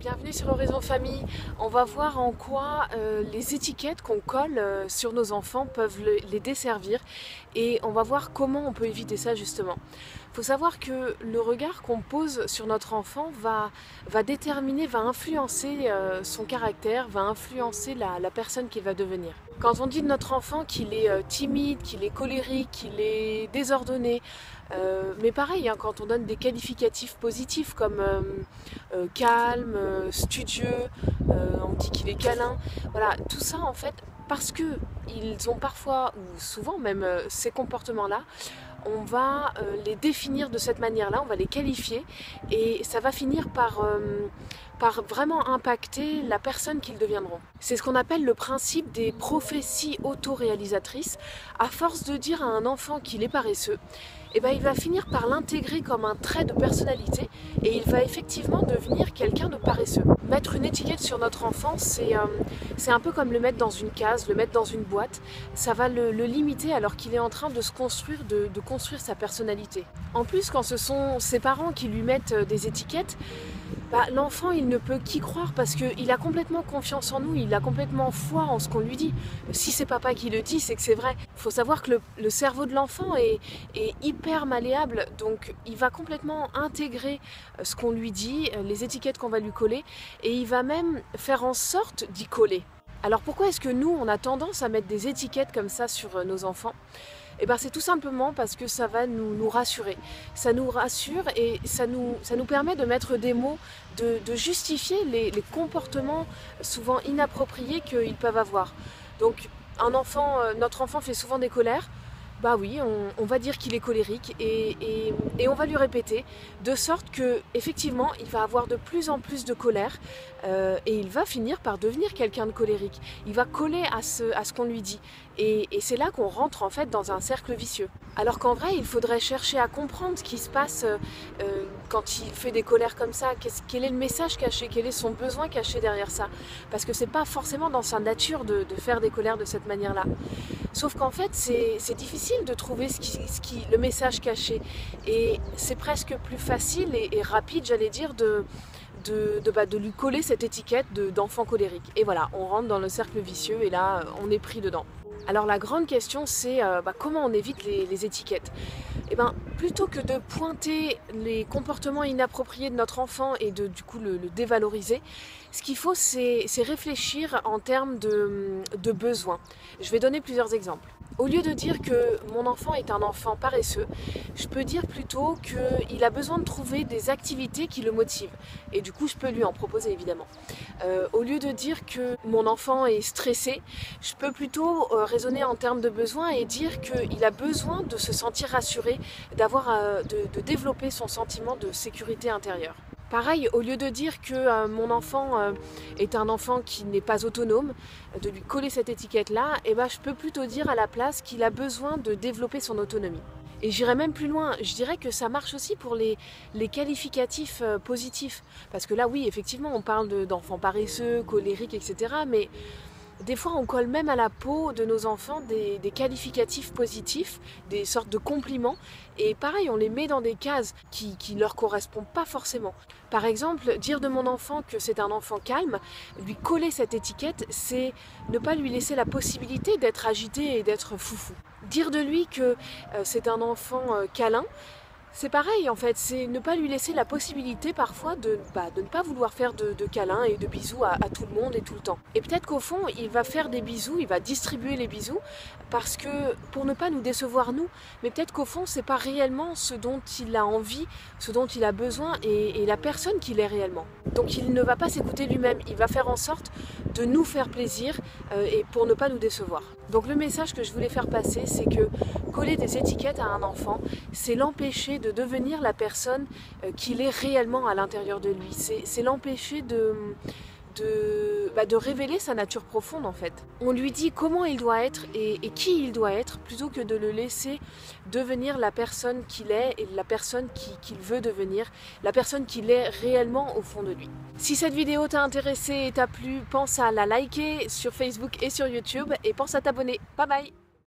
Bienvenue sur Horizon Famille. On va voir en quoi les étiquettes qu'on colle sur nos enfants peuvent les desservir et on va voir comment on peut éviter ça justement. Il faut savoir que le regard qu'on pose sur notre enfant va déterminer, va influencer son caractère, va influencer la personne qu'il va devenir. Quand on dit de notre enfant qu'il est timide, qu'il est colérique, qu'il est désordonné, mais pareil, hein, quand on donne des qualificatifs positifs comme calme, studieux, on dit qu'il est câlin, voilà, tout ça en fait, parce que ils ont parfois, ou souvent même, ces comportements-là, on va les définir de cette manière-là, on va les qualifier et ça va finir par vraiment impacter la personne qu'ils deviendront. C'est ce qu'on appelle le principe des prophéties autoréalisatrices. À force de dire à un enfant qu'il est paresseux, eh ben, il va finir par l'intégrer comme un trait de personnalité et il va effectivement devenir quelqu'un de paresseux. Mettre une étiquette sur notre enfant, c'est un peu comme le mettre dans une case, le mettre dans une boîte. Ça va le limiter alors qu'il est en train de se construire, de construire sa personnalité. En plus, quand ce sont ses parents qui lui mettent des étiquettes, l'enfant il ne peut qu'y croire parce qu'il a complètement confiance en nous, il a complètement foi en ce qu'on lui dit. Si c'est papa qui le dit, c'est que c'est vrai. Il faut savoir que le cerveau de l'enfant est hyper malléable, donc il va complètement intégrer ce qu'on lui dit, les étiquettes qu'on va lui coller, et il va même faire en sorte d'y coller. Alors pourquoi est-ce que nous, on a tendance à mettre des étiquettes comme ça sur nos enfants ? Eh ben, c'est tout simplement parce que ça va nous rassurer. Ça nous rassure et ça nous permet de mettre des mots, de justifier les comportements souvent inappropriés qu'ils peuvent avoir. Donc notre enfant fait souvent des colères. Bah oui, on va dire qu'il est colérique et on va lui répéter de sorte que effectivement il va avoir de plus en plus de colère et il va finir par devenir quelqu'un de colérique. Il va coller à ce qu'on lui dit et c'est là qu'on rentre en fait dans un cercle vicieux. Alors qu'en vrai il faudrait chercher à comprendre ce qui se passe quand il fait des colères comme ça. Quel est le message caché, quel est son besoin caché derrière ça? Parce que c'est pas forcément dans sa nature de faire des colères de cette manière-là. Sauf qu'en fait c'est difficile de trouver le message caché et c'est presque plus facile et rapide, j'allais dire, de lui coller cette étiquette d'enfant colérique. Et voilà, on rentre dans le cercle vicieux et là on est pris dedans. Alors la grande question c'est comment on évite les étiquettes. Eh ben, plutôt que de pointer les comportements inappropriés de notre enfant et du coup le dévaloriser, ce qu'il faut c'est réfléchir en termes de besoins. Je vais donner plusieurs exemples. Au lieu de dire que mon enfant est un enfant paresseux, je peux dire plutôt qu'il a besoin de trouver des activités qui le motivent. Et du coup, je peux lui en proposer évidemment. Au lieu de dire que mon enfant est stressé, je peux plutôt raisonner en termes de besoins et dire qu'il a besoin de se sentir rassuré, de développer son sentiment de sécurité intérieure. Pareil, au lieu de dire que mon enfant est un enfant qui n'est pas autonome, de lui coller cette étiquette-là, je peux plutôt dire à la place qu'il a besoin de développer son autonomie. Et j'irai même plus loin, je dirais que ça marche aussi pour les qualificatifs positifs. Parce que là, oui, effectivement, on parle d'enfants paresseux, colériques, etc. Mais des fois, on colle même à la peau de nos enfants des qualificatifs positifs, des sortes de compliments. Et pareil, on les met dans des cases qui leur correspondent pas forcément. Par exemple, dire de mon enfant que c'est un enfant calme, lui coller cette étiquette, c'est ne pas lui laisser la possibilité d'être agité et d'être foufou. Dire de lui que c'est un enfant câlin, c'est pareil en fait, c'est ne pas lui laisser la possibilité parfois de ne pas vouloir faire de câlins et de bisous à tout le monde et tout le temps. Et peut-être qu'au fond, il va faire des bisous, il va distribuer les bisous parce que pour ne pas nous décevoir nous, mais peut-être qu'au fond, c'est pas réellement ce dont il a envie, ce dont il a besoin et la personne qu'il est réellement. Donc il ne va pas s'écouter lui-même, il va faire en sorte de nous faire plaisir et pour ne pas nous décevoir. Donc le message que je voulais faire passer, c'est que coller des étiquettes à un enfant, c'est l'empêcher de devenir la personne qu'il est réellement à l'intérieur de lui. C'est l'empêcher de révéler sa nature profonde en fait. On lui dit comment il doit être et qui il doit être plutôt que de le laisser devenir la personne qu'il est et la personne qu'il veut devenir, la personne qu'il est réellement au fond de lui. Si cette vidéo t'a intéressé et t'a plu, pense à la liker sur Facebook et sur YouTube et pense à t'abonner. Bye bye!